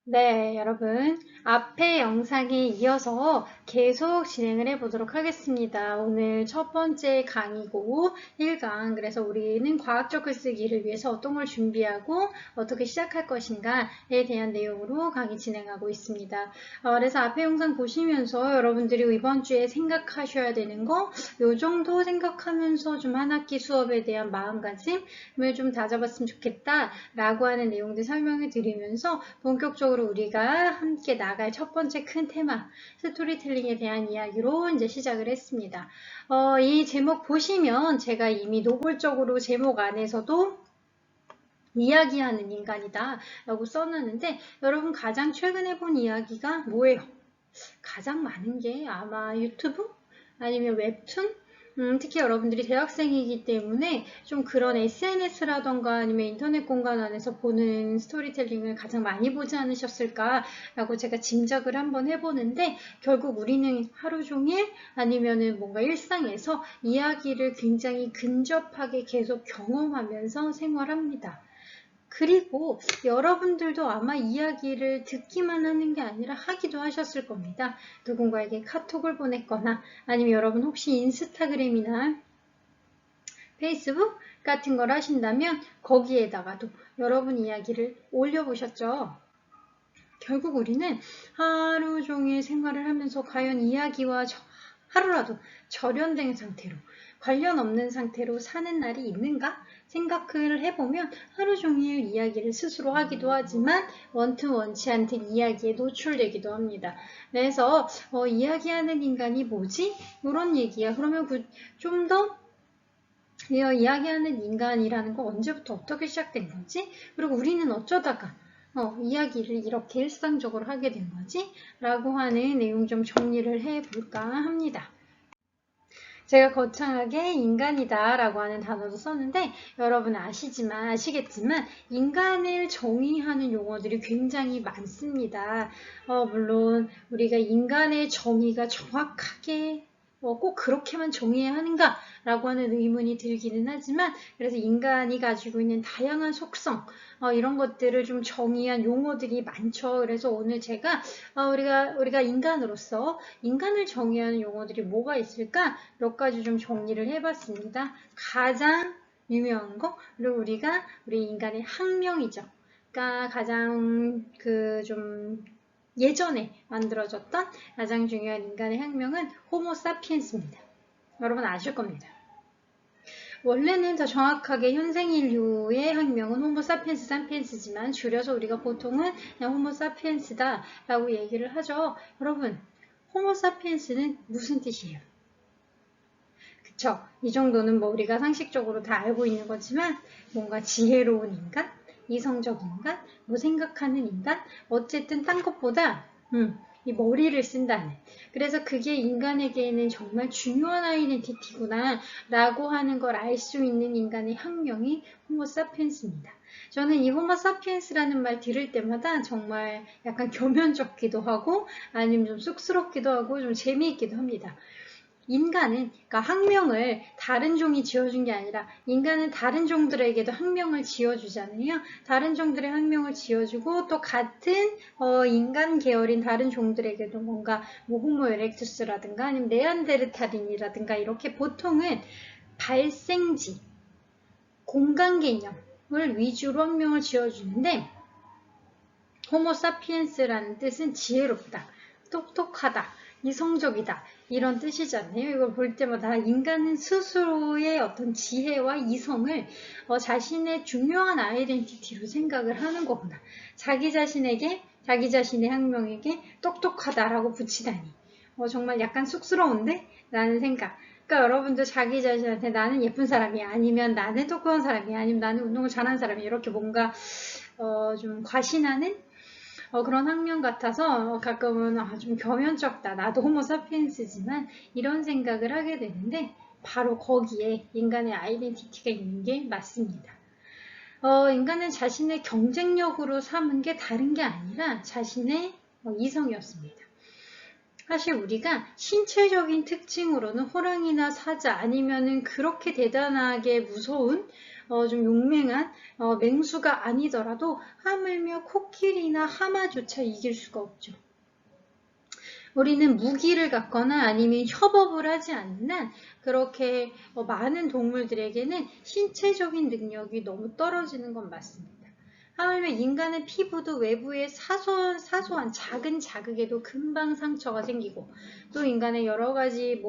네, 여러분. 앞에 영상에 이어서 계속 진행을 해보도록 하겠습니다. 오늘 첫 번째 강의고 1강. 그래서 우리는 과학적 글쓰기를 위해서 어떤 걸 준비하고 어떻게 시작할 것인가에 대한 내용으로 강의 진행하고 있습니다. 그래서 앞에 영상 보시면서 여러분들이 이번 주에 생각하셔야 되는 거, 요 정도 생각하면서 좀 한 학기 수업에 대한 마음가짐을 좀 다져봤으면 좋겠다라고 하는 내용들 설명을 드리면서 본격적으로 우리가 함께 나갈 첫 번째 큰 테마, 스토리텔링에 대한 이야기로 이제 시작을 했습니다. 이 제목 보시면 제가 이미 노골적으로 제목 안에서도 이야기하는 인간이다 라고 써놨는데 여러분 가장 최근에 본 이야기가 뭐예요? 가장 많은 게 아마 유튜브? 아니면 웹툰? 특히 여러분들이 대학생이기 때문에 좀 그런 SNS라던가 아니면 인터넷 공간 안에서 보는 스토리텔링을 가장 많이 보지 않으셨을까라고 제가 짐작을 한번 해보는데 결국 우리는 하루 종일 아니면은 뭔가 일상에서 이야기를 굉장히 근접하게 계속 경험하면서 생활합니다. 그리고 여러분들도 아마 이야기를 듣기만 하는 게 아니라 하기도 하셨을 겁니다. 누군가에게 카톡을 보냈거나 아니면 여러분 혹시 인스타그램이나 페이스북 같은 걸 하신다면 거기에다가도 여러분 이야기를 올려보셨죠. 결국 우리는 하루 종일 생활을 하면서 과연 이야기와 하루라도 절연된 상태로 관련 없는 상태로 사는 날이 있는가 생각을 해보면 하루 종일 이야기를 스스로 하기도 하지만 원튼 원치 않든 이야기에 노출되기도 합니다. 그래서 이야기하는 인간이 뭐지? 이런 얘기야. 그러면 좀 더 이야기하는 인간이라는 거 언제부터 어떻게 시작된 거지? 그리고 우리는 어쩌다가 이야기를 이렇게 일상적으로 하게 된 거지? 라고 하는 내용 좀 정리를 해볼까 합니다. 제가 거창하게 인간이다 라고 하는 단어도 썼는데 여러분 아시겠지만 인간을 정의하는 용어들이 굉장히 많습니다. 물론 우리가 인간의 정의가 정확하게 꼭 그렇게만 정의해야 하는가 라고 하는 의문이 들기는 하지만 그래서 인간이 가지고 있는 다양한 속성 이런 것들을 좀 정의한 용어들이 많죠. 그래서 오늘 제가 우리가 인간으로서 인간을 정의하는 용어들이 뭐가 있을까 몇 가지 좀 정리를 해봤습니다. 가장 유명한 거 그리고 우리 인간의 학명이죠. 그러니까 가장 좀 예전에 만들어졌던 가장 중요한 인간의 학명은 호모사피엔스입니다. 여러분 아실 겁니다. 원래는 더 정확하게 현생 인류의 학명은 호모사피엔스 사피엔스지만 줄여서 우리가 보통은 그냥 호모사피엔스다 라고 얘기를 하죠. 여러분 호모사피엔스는 무슨 뜻이에요? 그쵸? 이 정도는 뭐 우리가 상식적으로 다 알고 있는 거지만 뭔가 지혜로운 인간, 이성적 인간, 뭐 생각하는 인간, 어쨌든 딴 것보다 이 머리를 쓴다는. 그래서 그게 인간에게는 정말 중요한 아이덴티티구나 라고 하는 걸 알 수 있는 인간의 학명이 호모사피엔스입니다. 저는 이 호모사피엔스라는 말 들을 때마다 정말 약간 교면적기도 하고 아니면 좀 쑥스럽기도 하고 좀 재미있기도 합니다. 인간은 그러니까 학명을 다른 종이 지어준 게 아니라 인간은 다른 종들에게도 학명을 지어주잖아요. 다른 종들의 학명을 지어주고 또 같은 인간 계열인 다른 종들에게도 뭔가 뭐 호모 에렉투스라든가 아니면 네안데르탈인이라든가 이렇게 보통은 발생지, 공간 개념을 위주로 학명을 지어주는데 호모사피엔스라는 뜻은 지혜롭다, 똑똑하다, 이성적이다 이런 뜻이잖아요. 이걸 볼 때마다 인간은 스스로의 어떤 지혜와 이성을 자신의 중요한 아이덴티티로 생각을 하는 거구나. 자기 자신의 학명에게 똑똑하다라고 붙이다니 정말 약간 쑥스러운데? 라는 생각. 그러니까 여러분도 자기 자신한테 나는 예쁜 사람이야 아니면 나는 똑똑한 사람이야 아니면 나는 운동을 잘하는 사람이야 이렇게 뭔가 좀 과신하는 그런 학명 같아서 가끔은 좀 겸연쩍다. 나도 호모사피엔스지만 이런 생각을 하게 되는데 바로 거기에 인간의 아이덴티티가 있는 게 맞습니다. 인간은 자신의 경쟁력으로 삼은 게 다른 게 아니라 자신의 이성이었습니다. 사실 우리가 신체적인 특징으로는 호랑이나 사자 아니면은 그렇게 대단하게 무서운 좀 용맹한 맹수가 아니더라도 하물며 코끼리나 하마조차 이길 수가 없죠. 우리는 무기를 갖거나 아니면 협업을 하지 않는 한 그렇게 많은 동물들에게는 신체적인 능력이 너무 떨어지는 건 맞습니다. 하물며 인간의 피부도 외부의 사소한 작은 자극에도 금방 상처가 생기고 또 인간의 여러 가지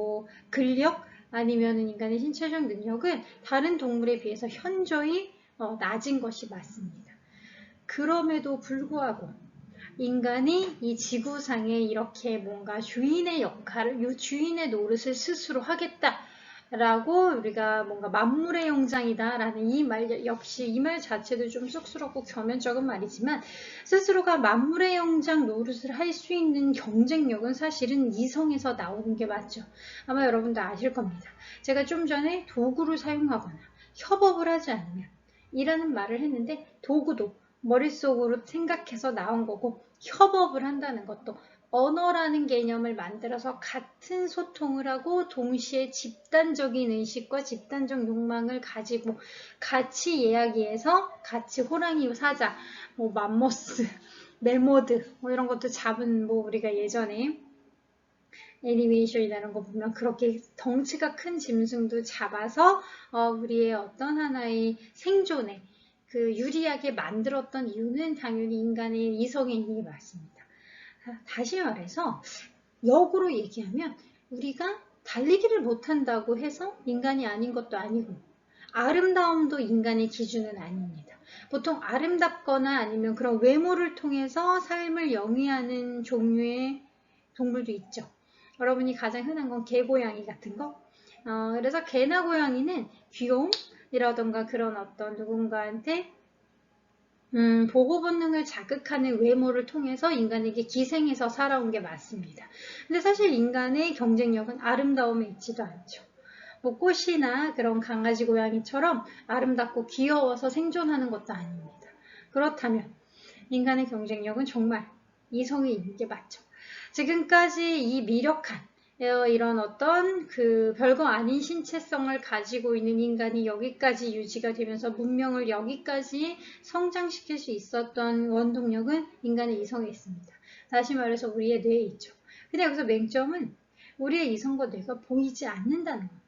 근력 아니면 인간의 신체적 능력은 다른 동물에 비해서 현저히 낮은 것이 맞습니다. 그럼에도 불구하고 인간이 이 지구상에 이렇게 뭔가 주인의 역할을, 주인의 노릇을 스스로 하겠다라고 우리가 뭔가 만물의 영장이다라는 이 말 역시 이 말 자체도 좀 쑥스럽고 겸연쩍은 말이지만 스스로가 만물의 영장 노릇을 할 수 있는 경쟁력은 사실은 이성에서 나오는 게 맞죠. 아마 여러분도 아실 겁니다. 제가 좀 전에 도구를 사용하거나 협업을 하지 않으면 이라는 말을 했는데 도구도 머릿속으로 생각해서 나온 거고 협업을 한다는 것도 언어라는 개념을 만들어서 같은 소통을 하고 동시에 집단적인 의식과 집단적 욕망을 가지고 같이 이야기해서 같이 호랑이 사자, 맘모스, 메모드 이런 것도 잡은 우리가 예전에 애니메이션이라는 거 보면 그렇게 덩치가 큰 짐승도 잡아서 우리의 어떤 하나의 생존에 유리하게 만들었던 이유는 당연히 인간의 이성에 있는 게 맞습니다. 다시 말해서 역으로 얘기하면 우리가 달리기를 못한다고 해서 인간이 아닌 것도 아니고 아름다움도 인간의 기준은 아닙니다. 보통 아름답거나 아니면 그런 외모를 통해서 삶을 영위하는 종류의 동물도 있죠. 여러분이 가장 흔한 건 개고양이 같은 거. 그래서 개나 고양이는 귀여움이라던가 그런 어떤 누군가한테 보호 본능을 자극하는 외모를 통해서 인간에게 기생해서 살아온 게 맞습니다. 근데 사실 인간의 경쟁력은 아름다움에 있지도 않죠. 꽃이나 그런 강아지 고양이처럼 아름답고 귀여워서 생존하는 것도 아닙니다. 그렇다면 인간의 경쟁력은 정말 이성에 있는 게 맞죠. 지금까지 이 미력한 이런 어떤 별거 아닌 신체성을 가지고 있는 인간이 여기까지 유지가 되면서 문명을 여기까지 성장시킬 수 있었던 원동력은 인간의 이성에 있습니다. 다시 말해서 우리의 뇌에 있죠. 근데 여기서 맹점은 우리의 이성과 뇌가 보이지 않는다는 겁니다.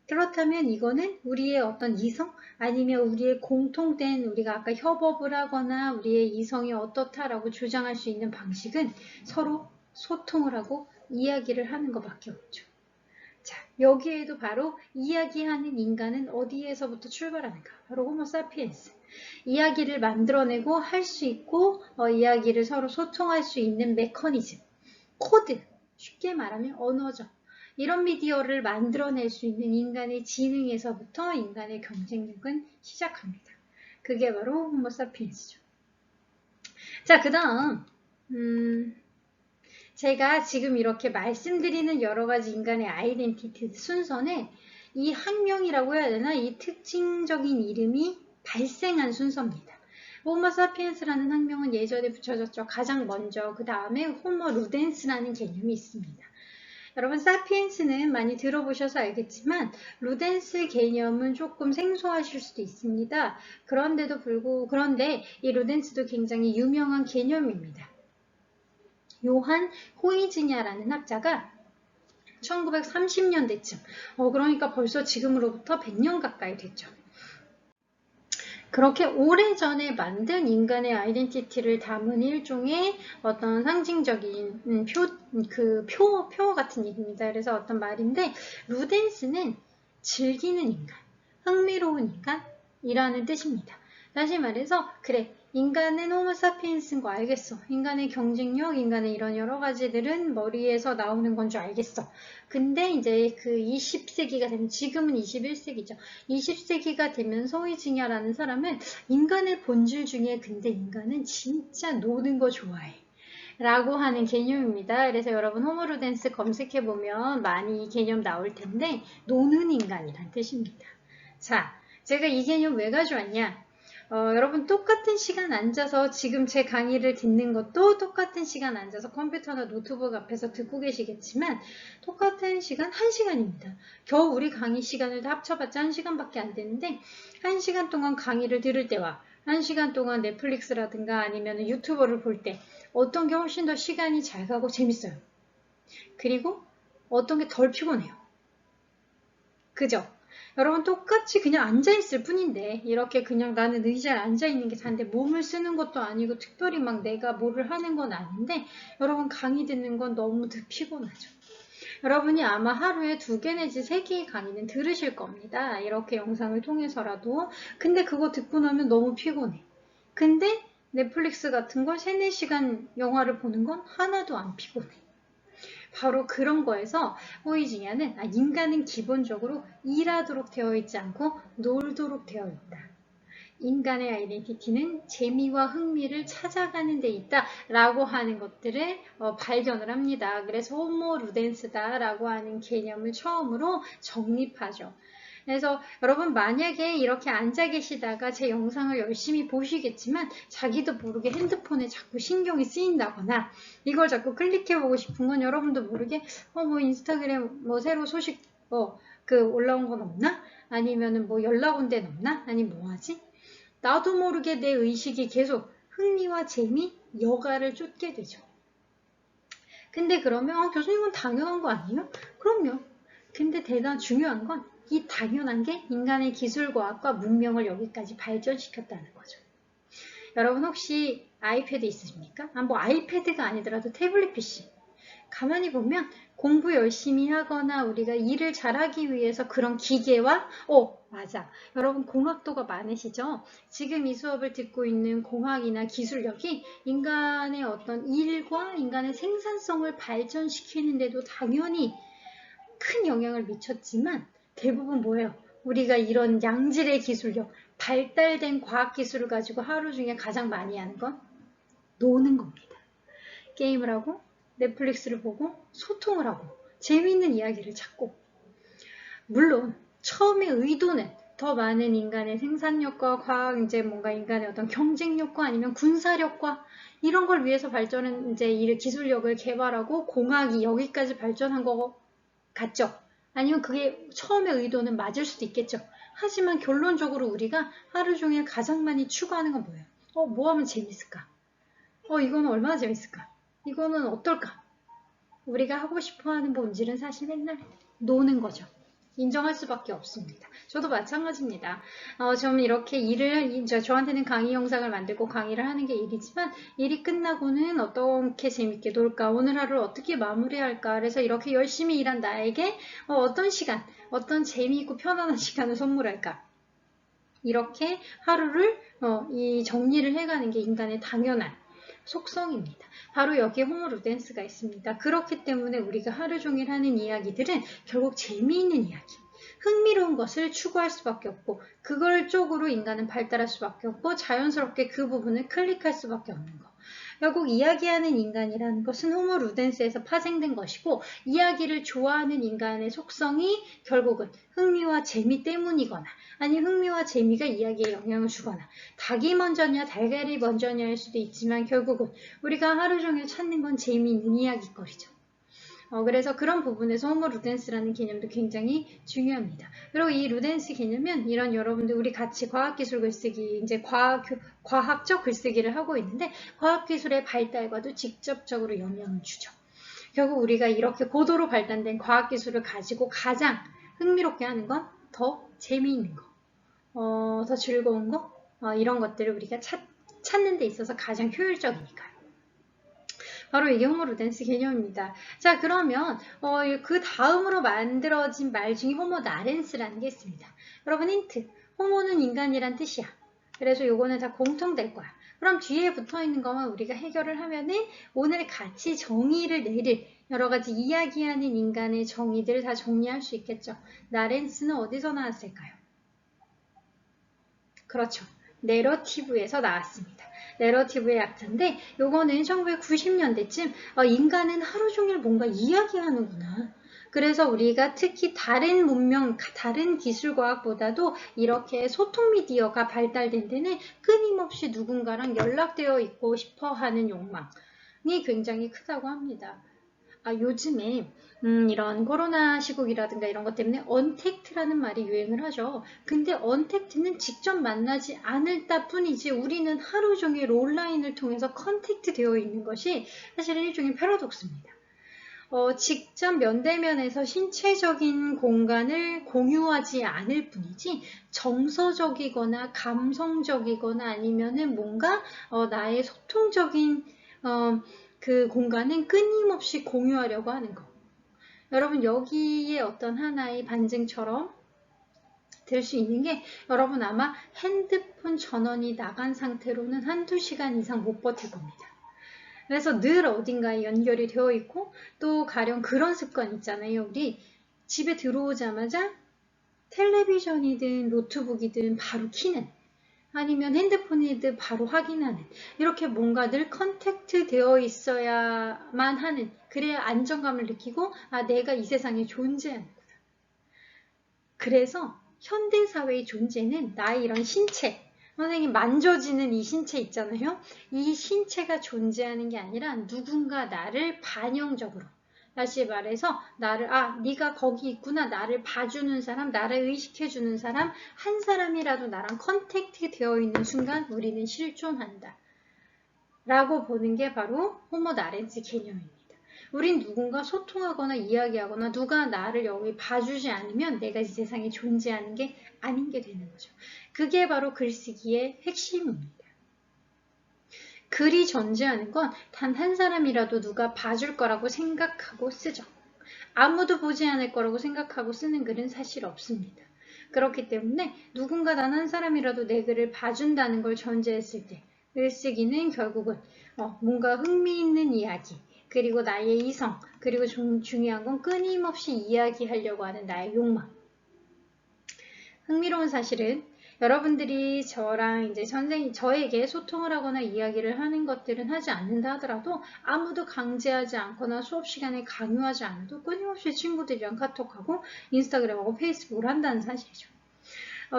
그렇다면 이거는 우리의 어떤 이성 아니면 우리의 공통된 우리가 아까 협업을 하거나 우리의 이성이 어떻다라고 주장할 수 있는 방식은 서로 소통을 하고 이야기를 하는 것밖에 없죠. 자, 여기에도 바로 이야기하는 인간은 어디에서부터 출발하는가? 바로 호모 사피엔스. 이야기를 만들어내고 할 수 있고 이야기를 서로 소통할 수 있는 메커니즘, 코드, 쉽게 말하면 언어적. 이런 미디어를 만들어낼 수 있는 인간의 지능에서부터 인간의 경쟁력은 시작합니다. 그게 바로 호모 사피엔스죠. 자, 그 다음 제가 지금 이렇게 말씀드리는 여러 가지 인간의 아이덴티티 순서는 이 학명이라고 해야 되나? 이 특징적인 이름이 발생한 순서입니다. 호모 사피엔스라는 학명은 예전에 붙여졌죠. 가장 먼저 그 다음에 호모 루덴스라는 개념이 있습니다. 여러분 사피엔스는 많이 들어보셔서 알겠지만 루덴스 개념은 조금 생소하실 수도 있습니다. 그런데 이 루덴스도 굉장히 유명한 개념입니다. 요한 호이즈냐라는 학자가 1930년대쯤, 그러니까 벌써 지금으로부터 100년 가까이 됐죠. 그렇게 오래전에 만든 인간의 아이덴티티를 담은 일종의 어떤 상징적인 표 같은 얘기입니다. 그래서 어떤 말인데, 루덴스는 즐기는 인간, 흥미로운 인간이라는 뜻입니다. 다시 말해서, 그래, 인간은 호모 사피엔스인 거 알겠어. 인간의 경쟁력, 인간의 이런 여러 가지들은 머리에서 나오는 건 줄 알겠어. 근데 이제 20세기가 되면, 지금은 21세기죠. 20세기가 되면서 호이즈냐라는 사람은 인간의 본질 중에 근데 인간은 진짜 노는 거 좋아해. 라고 하는 개념입니다. 그래서 여러분 호모루덴스 검색해보면 많이 이 개념 나올 텐데 노는 인간이란 뜻입니다. 자, 제가 이 개념 왜 가져왔냐? 여러분 똑같은 시간 앉아서 지금 제 강의를 듣는 것도 똑같은 시간 앉아서 컴퓨터나 노트북 앞에서 듣고 계시겠지만 똑같은 시간 1시간입니다. 겨우 우리 강의 시간을 다 합쳐봤자 1시간밖에 안 되는데 1시간 동안 강의를 들을 때와 1시간 동안 넷플릭스라든가 아니면 유튜버를 볼 때 어떤 게 훨씬 더 시간이 잘 가고 재밌어요. 그리고 어떤 게 덜 피곤해요. 그죠? 여러분 똑같이 그냥 앉아있을 뿐인데 이렇게 그냥 나는 의자에 앉아있는 게 다인데 몸을 쓰는 것도 아니고 특별히 막 내가 뭐를 하는 건 아닌데 여러분 강의 듣는 건 너무 피곤하죠. 여러분이 아마 하루에 2개 내지 3개의 강의는 들으실 겁니다. 이렇게 영상을 통해서라도. 근데 그거 듣고 나면 너무 피곤해. 근데 넷플릭스 같은 걸 3, 4시간 영화를 보는 건 하나도 안 피곤해. 바로 그런 거에서 호이징야는 인간은 기본적으로 일하도록 되어 있지 않고 놀도록 되어 있다. 인간의 아이덴티티는 재미와 흥미를 찾아가는 데 있다 라고 하는 것들을 발견을 합니다. 그래서 호모 루덴스다 라고 하는 개념을 처음으로 정립하죠. 그래서 여러분 만약에 이렇게 앉아 계시다가 제 영상을 열심히 보시겠지만 자기도 모르게 핸드폰에 자꾸 신경이 쓰인다거나 이걸 자꾸 클릭해보고 싶은 건 여러분도 모르게 뭐 인스타그램 뭐 새로 소식 올라온 건 없나? 아니면은 뭐 연락 온 데는 없나? 아니 뭐하지? 나도 모르게 내 의식이 계속 흥미와 재미, 여가를 쫓게 되죠. 근데 그러면 교수님은 당연한 거 아니에요? 그럼요. 근데 대단 중요한 건 이 당연한 게 인간의 기술과학과 문명을 여기까지 발전시켰다는 거죠. 여러분 혹시 아이패드 있으십니까? 뭐 아이패드가 아니더라도 태블릿 PC. 가만히 보면 공부 열심히 하거나 우리가 일을 잘하기 위해서 그런 기계와 맞아. 여러분 공학도가 많으시죠? 지금 이 수업을 듣고 있는 공학이나 기술력이 인간의 어떤 일과 인간의 생산성을 발전시키는데도 당연히 큰 영향을 미쳤지만 대부분 뭐예요? 우리가 이런 양질의 기술력, 발달된 과학기술을 가지고 하루 중에 가장 많이 하는 건 노는 겁니다. 게임을 하고 넷플릭스를 보고 소통을 하고 재미있는 이야기를 찾고 물론 처음의 의도는 더 많은 인간의 생산력과 과학, 뭔가 인간의 어떤 경쟁력과 아니면 군사력과 이런 걸 위해서 발전은 이 기술력을 개발하고 공학이 여기까지 발전한 거 같죠? 아니면 그게 처음의 의도는 맞을 수도 있겠죠. 하지만 결론적으로 우리가 하루 종일 가장 많이 추구하는 건 뭐예요? 뭐 하면 재밌을까? 이거는 얼마나 재밌을까? 이거는 어떨까? 우리가 하고 싶어하는 본질은 사실 맨날 노는 거죠. 인정할 수밖에 없습니다. 저도 마찬가지입니다. 저는 이렇게 저한테는 강의 영상을 만들고 강의를 하는 게 일이지만 일이 끝나고는 어떻게 재밌게 놀까? 오늘 하루를 어떻게 마무리할까? 그래서 이렇게 열심히 일한 나에게 어떤 시간, 어떤 재미있고 편안한 시간을 선물할까? 이렇게 하루를 이 정리를 해가는 게 인간의 당연한 속성입니다. 바로 여기에 호모 루덴스가 있습니다. 그렇기 때문에 우리가 하루 종일 하는 이야기들은 결국 재미있는 이야기, 흥미로운 것을 추구할 수밖에 없고 그걸 쪽으로 인간은 발달할 수밖에 없고 자연스럽게 그 부분을 클릭할 수밖에 없는 거. 결국 이야기하는 인간이라는 것은 호모 루덴스에서 파생된 것이고 이야기를 좋아하는 인간의 속성이 결국은 흥미와 재미 때문이거나 아니면 흥미와 재미가 이야기에 영향을 주거나 닭이 먼저냐 달걀이 먼저냐일 수도 있지만 결국은 우리가 하루 종일 찾는 건 재미있는 이야기거리죠. 그래서 그런 부분에서 호모 루덴스라는 개념도 굉장히 중요합니다. 그리고 이 루덴스 개념은 이런 여러분들 우리 같이 과학기술 글쓰기 과학적 글쓰기를 하고 있는데 과학기술의 발달과도 직접적으로 영향을 주죠. 결국 우리가 이렇게 고도로 발달된 과학기술을 가지고 가장 흥미롭게 하는 건 더 재미있는 거, 더 즐거운 거, 이런 것들을 우리가 찾는 데 있어서 가장 효율적이니까요. 바로 이게 호모 루덴스 개념입니다. 자, 그러면 그 다음으로 만들어진 말 중에 호모 나렌스라는 게 있습니다. 여러분 힌트. 호모는 인간이란 뜻이야. 그래서 요거는 다 공통될 거야. 그럼 뒤에 붙어있는 것만 우리가 해결을 하면은 오늘 같이 정의를 내릴 여러 가지 이야기하는 인간의 정의들을 다 정리할 수 있겠죠. 나렌스는 어디서 나왔을까요? 그렇죠. 내러티브에서 나왔습니다. 내러티브의 약자인데 요거는 1990년대쯤 인간은 하루 종일 뭔가 이야기하는구나. 그래서 우리가 특히 다른 문명, 다른 기술과학보다도 이렇게 소통 미디어가 발달된 데는 끊임없이 누군가랑 연락되어 있고 싶어 하는 욕망이 굉장히 크다고 합니다. 요즘에 이런 코로나 시국이라든가 이런 것 때문에 언택트라는 말이 유행을 하죠. 근데 언택트는 직접 만나지 않을 뿐이지 우리는 하루 종일 온라인을 통해서 컨택트 되어 있는 것이 사실은 일종의 패러독스입니다. 직접 면대면에서 신체적인 공간을 공유하지 않을 뿐이지 정서적이거나 감성적이거나 아니면은 뭔가 나의 소통적인 그 공간은 끊임없이 공유하려고 하는 거. 여러분 여기에 어떤 하나의 반증처럼 될 수 있는 게 여러분 아마 핸드폰 전원이 나간 상태로는 한두 시간 이상 못 버틸 겁니다. 그래서 늘 어딘가에 연결이 되어 있고 또 가령 그런 습관 있잖아요. 우리 집에 들어오자마자 텔레비전이든 노트북이든 바로 켜는 아니면 핸드폰이든 바로 확인하는 이렇게 뭔가 늘 컨택트 되어 있어야만 하는 그래야 안정감을 느끼고 내가 이 세상에 존재하는구나. 그래서 현대사회의 존재는 나의 이런 신체 선생님 만져지는 이 신체 있잖아요. 이 신체가 존재하는 게 아니라 누군가 나를 반영적으로 다시 말해서 나를 네가 거기 있구나 나를 봐주는 사람 나를 의식해주는 사람 한 사람이라도 나랑 컨택트 되어 있는 순간 우리는 실존한다 라고 보는 게 바로 호모 나렌스 개념입니다. 우린 누군가 소통하거나 이야기하거나 누가 나를 여기 봐주지 않으면 내가 이 세상에 존재하는 게 아닌 게 되는 거죠. 그게 바로 글쓰기의 핵심입니다. 글이 존재하는 건 단 한 사람이라도 누가 봐줄 거라고 생각하고 쓰죠. 아무도 보지 않을 거라고 생각하고 쓰는 글은 사실 없습니다. 그렇기 때문에 누군가 단 한 사람이라도 내 글을 봐준다는 걸 전제했을 때 글쓰기는 결국은 뭔가 흥미있는 이야기 그리고 나의 이성 그리고 중요한 건 끊임없이 이야기하려고 하는 나의 욕망. 흥미로운 사실은 여러분들이 저랑 이제 저에게 소통을 하거나 이야기를 하는 것들은 하지 않는다 하더라도 아무도 강제하지 않거나 수업 시간에 강요하지 않아도 끊임없이 친구들이랑 카톡하고 인스타그램하고 페이스북을 한다는 사실이죠.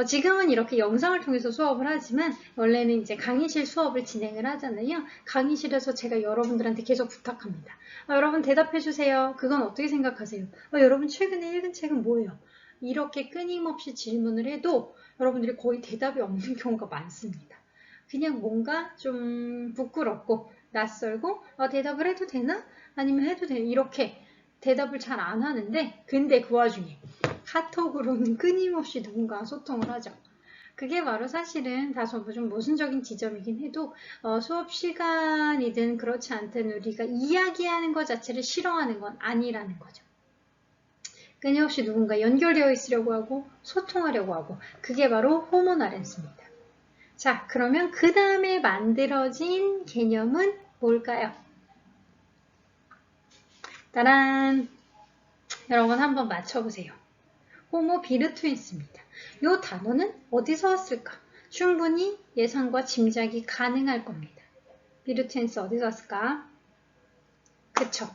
지금은 이렇게 영상을 통해서 수업을 하지만 원래는 이제 강의실 수업을 진행을 하잖아요. 강의실에서 제가 여러분들한테 계속 부탁합니다. 여러분 대답해 주세요. 그건 어떻게 생각하세요? 여러분 최근에 읽은 책은 뭐예요? 이렇게 끊임없이 질문을 해도 여러분들이 거의 대답이 없는 경우가 많습니다. 그냥 뭔가 좀 부끄럽고 낯설고 대답을 해도 되나? 아니면 해도 되나? 이렇게 대답을 잘 안 하는데 근데 그 와중에 카톡으로는 끊임없이 누군가와 소통을 하죠. 그게 바로 사실은 다소 좀 모순적인 지점이긴 해도 수업 시간이든 그렇지 않든 우리가 이야기하는 것 자체를 싫어하는 건 아니라는 거죠. 끊임없이 누군가 연결되어 있으려고 하고 소통하려고 하고 그게 바로 호모 나렌스입니다. 자, 그러면 그 다음에 만들어진 개념은 뭘까요? 따란! 여러분 한번 맞춰보세요. 호모 비르투엔스입니다. 이 단어는 어디서 왔을까? 충분히 예상과 짐작이 가능할 겁니다. 비르투엔스 어디서 왔을까? 그쵸.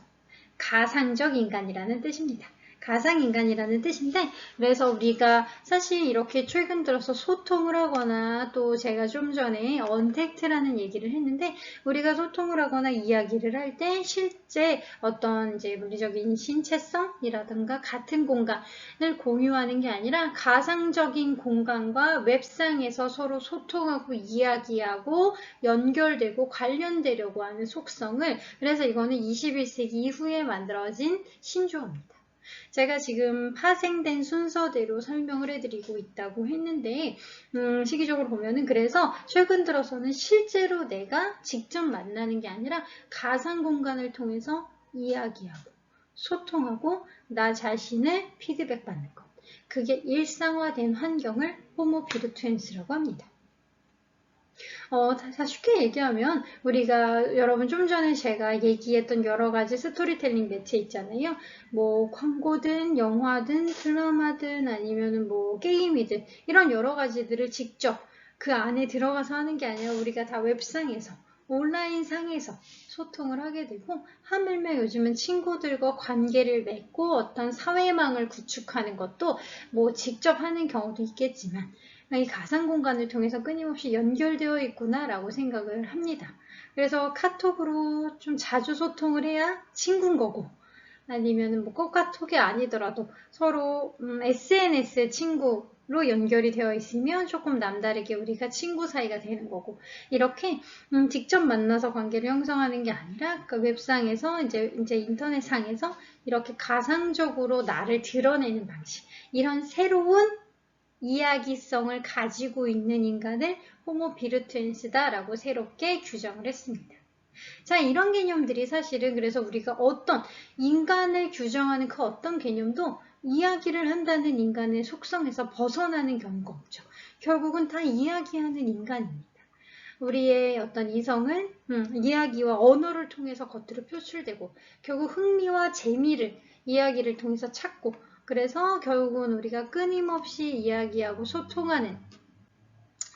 가상적 인간이라는 뜻입니다. 가상인간이라는 뜻인데 그래서 우리가 사실 이렇게 최근 들어서 소통을 하거나 또 제가 좀 전에 언택트라는 얘기를 했는데 우리가 소통을 하거나 이야기를 할 때 실제 어떤 이제 물리적인 신체성이라든가 같은 공간을 공유하는 게 아니라 가상적인 공간과 웹상에서 서로 소통하고 이야기하고 연결되고 관련되려고 하는 속성을 그래서 이거는 21세기 이후에 만들어진 신조어입니다. 제가 지금 파생된 순서대로 설명을 해드리고 있다고 했는데 시기적으로 보면은 그래서 최근 들어서는 실제로 내가 직접 만나는 게 아니라 가상 공간을 통해서 이야기하고 소통하고 나 자신을 피드백 받는 것 그게 일상화된 환경을 호모 비르투엔스라고 합니다. 쉽게 얘기하면 우리가 여러분 좀 전에 제가 얘기했던 여러 가지 스토리텔링 매체 있잖아요. 뭐 광고든 영화든 드라마든 아니면 뭐 게임이든 이런 여러 가지들을 직접 그 안에 들어가서 하는 게 아니라 우리가 다 웹상에서 온라인 상에서 소통을 하게 되고, 하물며 요즘은 친구들과 관계를 맺고 어떤 사회망을 구축하는 것도 뭐 직접 하는 경우도 있겠지만 이 가상 공간을 통해서 끊임없이 연결되어 있구나라고 생각을 합니다. 그래서 카톡으로 좀 자주 소통을 해야 친구인 거고, 아니면 뭐 꼭 카톡이 아니더라도 서로 SNS의 친구로 연결이 되어 있으면 조금 남다르게 우리가 친구 사이가 되는 거고, 이렇게 직접 만나서 관계를 형성하는 게 아니라 그 웹상에서 이제 인터넷상에서 이렇게 가상적으로 나를 드러내는 방식, 이런 새로운 이야기성을 가지고 있는 인간을 호모 비르투엔스다라고 새롭게 규정을 했습니다. 자, 이런 개념들이 사실은 그래서 우리가 어떤 인간을 규정하는 그 어떤 개념도 이야기를 한다는 인간의 속성에서 벗어나는 경우가 없죠. 결국은 다 이야기하는 인간입니다. 우리의 어떤 이성은 이야기와 언어를 통해서 겉으로 표출되고, 결국 흥미와 재미를 이야기를 통해서 찾고, 그래서 결국은 우리가 끊임없이 이야기하고 소통하는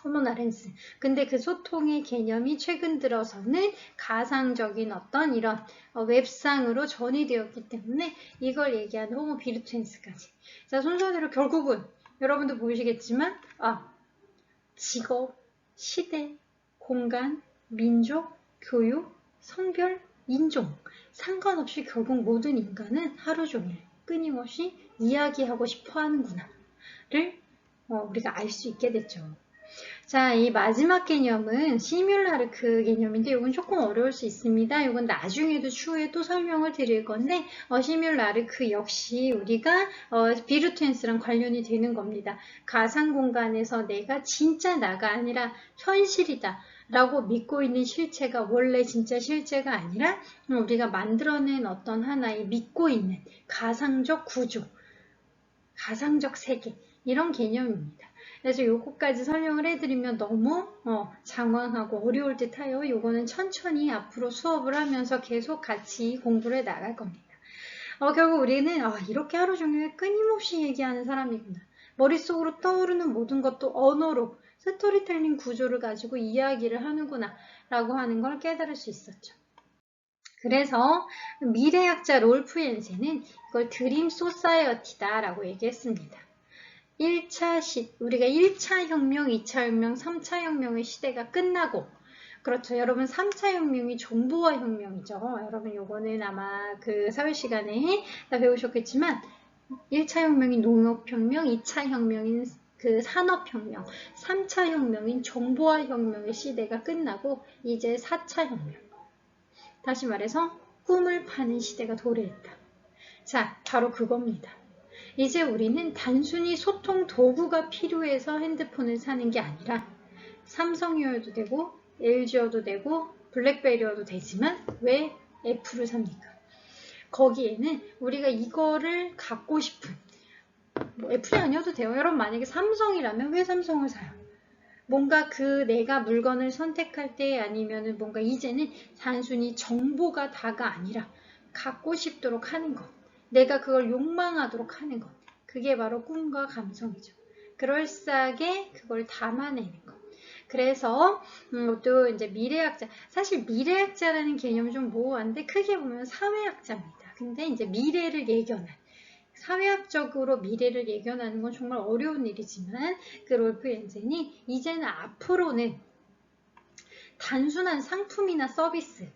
호모나렌스. 근데 그 소통의 개념이 최근 들어서는 가상적인 어떤 이런 웹상으로 전이되었기 때문에 이걸 얘기하는 호모 비르투엔스까지. 자, 순서대로 결국은 여러분도 보시겠지만 직업, 시대, 공간, 민족, 교육, 성별, 인종 상관없이 결국 모든 인간은 하루 종일 끊임없이 이야기하고 싶어 하는구나를 우리가 알 수 있게 됐죠. 자, 이 마지막 개념은 시뮬라르크 개념인데 이건 조금 어려울 수 있습니다. 이건 나중에도 추후에 또 설명을 드릴 건데 시뮬라르크 역시 우리가 비르투엔스랑 관련이 되는 겁니다. 가상 공간에서 내가 진짜 나가 아니라 현실이다 라고 믿고 있는 실체가 원래 진짜 실체가 아니라 우리가 만들어낸 어떤 하나의 믿고 있는 가상적 구조, 가상적 세계, 이런 개념입니다. 그래서 요거까지 설명을 해드리면 너무 장황하고 어려울 듯해요. 요거는 천천히 앞으로 수업을 하면서 계속 같이 공부를 나갈 겁니다. 결국 우리는 이렇게 하루 종일 끊임없이 얘기하는 사람이구나. 머릿속으로 떠오르는 모든 것도 언어로 스토리텔링 구조를 가지고 이야기를 하는구나 라고 하는 걸 깨달을 수 있었죠. 그래서 미래학자 롤프 옌센은 이걸 드림 소사이어티다 라고 얘기했습니다. 우리가 1차 혁명, 2차 혁명, 3차 혁명의 시대가 끝나고, 그렇죠. 여러분 3차 혁명이 정보화 혁명이죠. 여러분 요거는 아마 그 사회 시간에 다 배우셨겠지만 1차 혁명인 농업혁명, 2차 혁명인 그 산업혁명, 3차 혁명인 정보화 혁명의 시대가 끝나고 이제 4차 혁명. 다시 말해서 꿈을 파는 시대가 도래했다. 자, 바로 그겁니다. 이제 우리는 단순히 소통 도구가 필요해서 핸드폰을 사는 게 아니라 삼성이어도 되고 LG여도 되고 블랙베리여도 되지만 왜 애플을 삽니까? 거기에는 우리가 이거를 갖고 싶은, 뭐 애플이 아니어도 돼요. 여러분 만약에 삼성이라면 왜 삼성을 사요? 뭔가 내가 물건을 선택할 때 아니면은 뭔가 이제는 단순히 정보가 다가 아니라 갖고 싶도록 하는 것. 내가 그걸 욕망하도록 하는 것. 그게 바로 꿈과 감성이죠. 그럴싸하게 그걸 담아내는 것. 그래서 또 이제 미래학자, 사실 미래학자라는 개념이 좀 모호한데 크게 보면 사회학자입니다. 근데 이제 미래를 예견한, 사회학적으로 미래를 예견하는 건 정말 어려운 일이지만 그 롤프 옌센이 이제는 앞으로는 단순한 상품이나 서비스,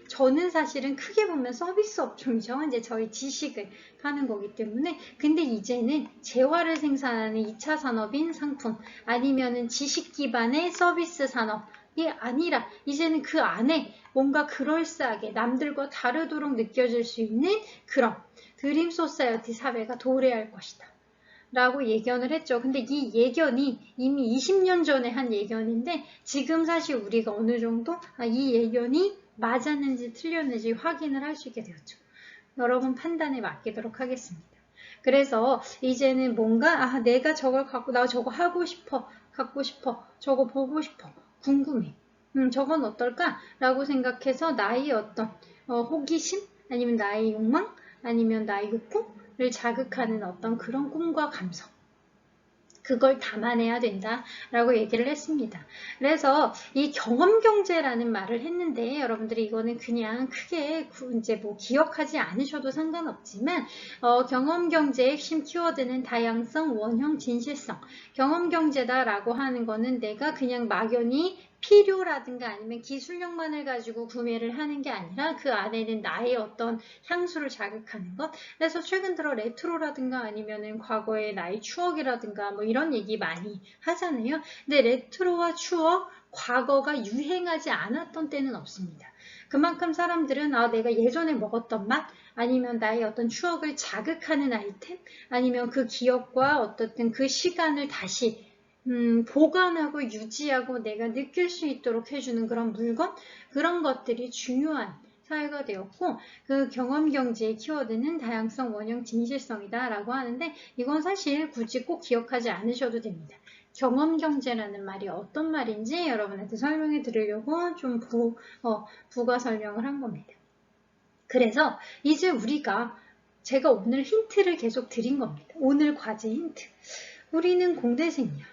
저는 사실은 크게 보면 서비스 업종이죠. 이제 저희 지식을 하는 거기 때문에. 근데 이제는 재화를 생산하는 2차 산업인 상품, 아니면은 지식 기반의 서비스 산업이 아니라 이제는 그 안에 뭔가 그럴싸하게 남들과 다르도록 느껴질 수 있는 그런 드림 소사이어티 사회가 도래할 것이다 라고 예견을 했죠. 근데 이 예견이 이미 20년 전에 한 예견인데 지금 사실 우리가 어느 정도 이 예견이 맞았는지 틀렸는지 확인을 할 수 있게 되었죠. 여러분 판단에 맡기도록 하겠습니다. 그래서 이제는 뭔가 내가 저걸 갖고 나 저거 하고 싶어, 갖고 싶어, 저거 보고 싶어, 궁금해. 저건 어떨까? 라고 생각해서 나의 어떤 호기심, 아니면 나의 욕망, 아니면 나의 욕구를 자극하는 어떤 그런 꿈과 감성. 그걸 담아내야 된다라고 얘기를 했습니다. 그래서 이 경험경제라는 말을 했는데 여러분들이 이거는 그냥 크게 이제 뭐 기억하지 않으셔도 상관없지만 경험경제의 핵심 키워드는 다양성, 원형, 진실성. 경험경제다라고 하는 거는 내가 그냥 막연히 필요라든가 아니면 기술력만을 가지고 구매를 하는 게 아니라 그 안에는 나의 어떤 향수를 자극하는 것. 그래서 최근 들어 레트로라든가 아니면은 과거의 나의 추억이라든가 뭐 이런 얘기 많이 하잖아요. 근데 레트로와 추억, 과거가 유행하지 않았던 때는 없습니다. 그만큼 사람들은 내가 예전에 먹었던 맛, 아니면 나의 어떤 추억을 자극하는 아이템, 아니면 그 기억과 어떻든 그 시간을 다시 보관하고 유지하고 내가 느낄 수 있도록 해주는 그런 물건, 그런 것들이 중요한 사회가 되었고, 그 경험경제의 키워드는 다양성, 원형, 진실성이다 라고 하는데 이건 사실 굳이 꼭 기억하지 않으셔도 됩니다. 경험경제라는 말이 어떤 말인지 여러분한테 설명해 드리려고 좀 부가 설명을 한 겁니다. 그래서 이제 제가 오늘 힌트를 계속 드린 겁니다. 오늘 과제 힌트. 우리는 공대생이야.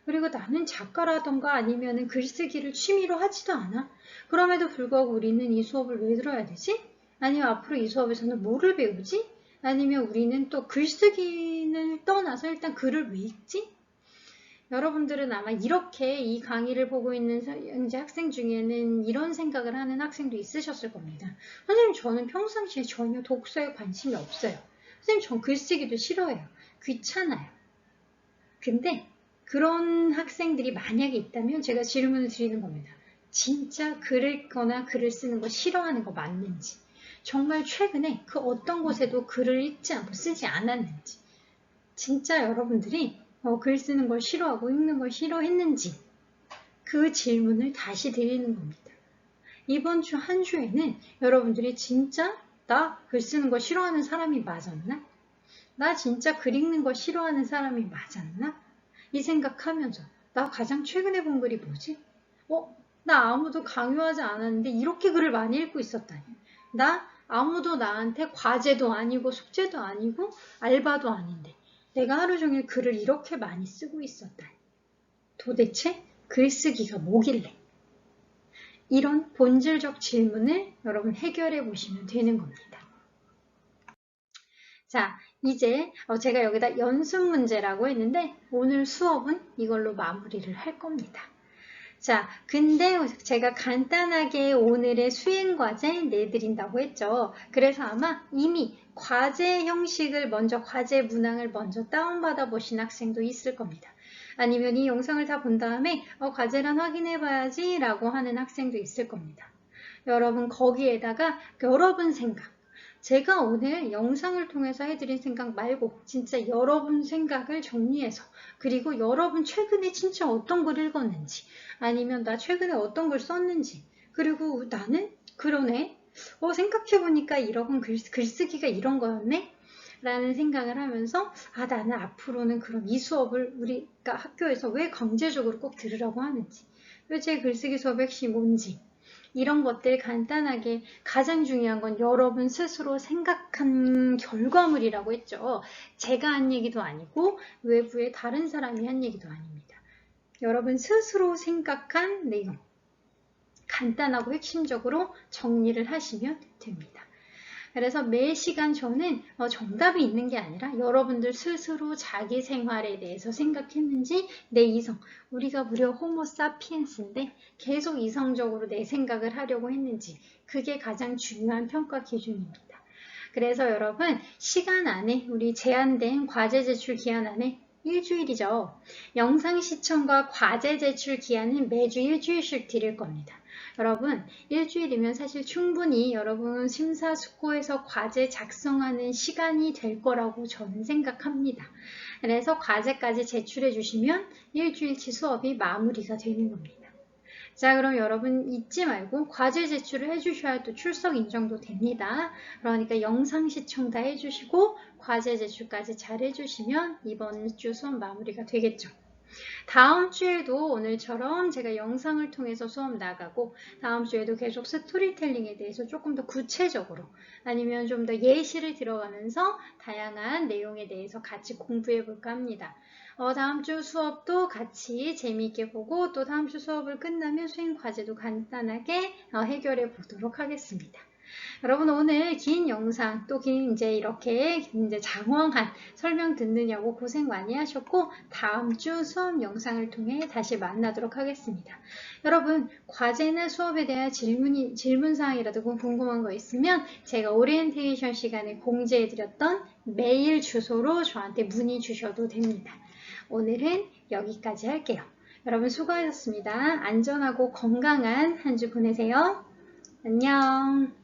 그리고 나는 작가라던가 아니면 글쓰기를 취미로 하지도 않아. 그럼에도 불구하고 우리는 이 수업을 왜 들어야 되지? 아니면 앞으로 이 수업에서는 뭐를 배우지? 아니면 우리는 또 글쓰기를 떠나서 일단 글을 왜 읽지? 여러분들은 아마 이렇게 이 강의를 보고 있는 현재 학생 중에는 이런 생각을 하는 학생도 있으셨을 겁니다. 선생님, 저는 평상시에 전혀 독서에 관심이 없어요. 선생님, 전 글쓰기도 싫어해요. 귀찮아요. 근데 그런 학생들이 만약에 있다면 제가 질문을 드리는 겁니다. 진짜 글을 읽거나 글을 쓰는 거 싫어하는 거 맞는지, 정말 최근에 그 어떤 곳에도 글을 읽지 않고 쓰지 않았는지, 진짜 여러분들이 글 쓰는 걸 싫어하고 읽는 걸 싫어했는지 그 질문을 다시 드리는 겁니다. 이번 주 한 주에는 여러분들이 진짜 나 글 쓰는 거 싫어하는 사람이 맞았나? 나 진짜 글 읽는 거 싫어하는 사람이 맞았나? 이 생각하면서 나 가장 최근에 본 글이 뭐지? 나 아무도 강요하지 않았는데 이렇게 글을 많이 읽고 있었다니. 나 아무도 나한테 과제도 아니고 숙제도 아니고 알바도 아닌데 내가 하루 종일 글을 이렇게 많이 쓰고 있었다니. 도대체 글쓰기가 뭐길래? 이런 본질적 질문을 여러분 해결해 보시면 되는 겁니다. 자, 이제 제가 여기다 연습 문제라고 했는데 오늘 수업은 이걸로 마무리를 할 겁니다. 자, 근데 제가 간단하게 오늘의 수행과제 내드린다고 했죠. 그래서 아마 이미 과제 형식을 먼저, 과제 문항을 먼저 다운받아 보신 학생도 있을 겁니다. 아니면 이 영상을 다 본 다음에 과제란 확인해 봐야지 라고 하는 학생도 있을 겁니다. 여러분 거기에다가 여러분 생각, 제가 오늘 영상을 통해서 해드린 생각 말고 진짜 여러분 생각을 정리해서, 그리고 여러분 최근에 진짜 어떤 글 읽었는지, 아니면 나 최근에 어떤 글 썼는지, 그리고 나는 그러네, 생각해보니까 이런 글쓰기가 이런 거였네? 라는 생각을 하면서 나는 앞으로는 그럼 이 수업을 우리가 학교에서 왜 강제적으로 꼭 들으라고 하는지, 제 글쓰기 수업의 핵심이 뭔지, 이런 것들 간단하게, 가장 중요한 건 여러분 스스로 생각한 결과물이라고 했죠. 제가 한 얘기도 아니고 외부의 다른 사람이 한 얘기도 아닙니다. 여러분 스스로 생각한 내용, 간단하고 핵심적으로 정리를 하시면 됩니다. 그래서 매 시간 저는 정답이 있는 게 아니라 여러분들 스스로 자기 생활에 대해서 생각했는지, 내 이성, 우리가 무려 호모 사피엔스인데 계속 이성적으로 내 생각을 하려고 했는지, 그게 가장 중요한 평가 기준입니다. 그래서 여러분 시간 안에, 우리 제한된 과제 제출 기한 안에 일주일이죠. 영상 시청과 과제 제출 기한은 매주 일주일씩 드릴 겁니다. 여러분 일주일이면 사실 충분히 여러분 심사숙고해서 과제 작성하는 시간이 될 거라고 저는 생각합니다. 그래서 과제까지 제출해 주시면 일주일치 수업이 마무리가 되는 겁니다. 자, 그럼 여러분 잊지 말고 과제 제출을 해주셔야 또 출석 인정도 됩니다. 그러니까 영상 시청 다 해주시고 과제 제출까지 잘 해주시면 이번 주 수업 마무리가 되겠죠. 다음 주에도 오늘처럼 제가 영상을 통해서 수업 나가고, 다음 주에도 계속 스토리텔링에 대해서 조금 더 구체적으로, 아니면 좀 더 예시를 들어가면서 다양한 내용에 대해서 같이 공부해 볼까 합니다. 다음 주 수업도 같이 재미있게 보고 또 다음 주 수업을 끝나면 수행 과제도 간단하게 해결해 보도록 하겠습니다. 여러분 오늘 긴 영상 또 긴 이제 이렇게 이제 장황한 설명 듣느냐고 고생 많이 하셨고 다음 주 수업 영상을 통해 다시 만나도록 하겠습니다. 여러분 과제나 수업에 대한 질문사항이라도 궁금한 거 있으면 제가 오리엔테이션 시간에 공지해드렸던 메일 주소로 저한테 문의 주셔도 됩니다. 오늘은 여기까지 할게요. 여러분 수고하셨습니다. 안전하고 건강한 한 주 보내세요. 안녕.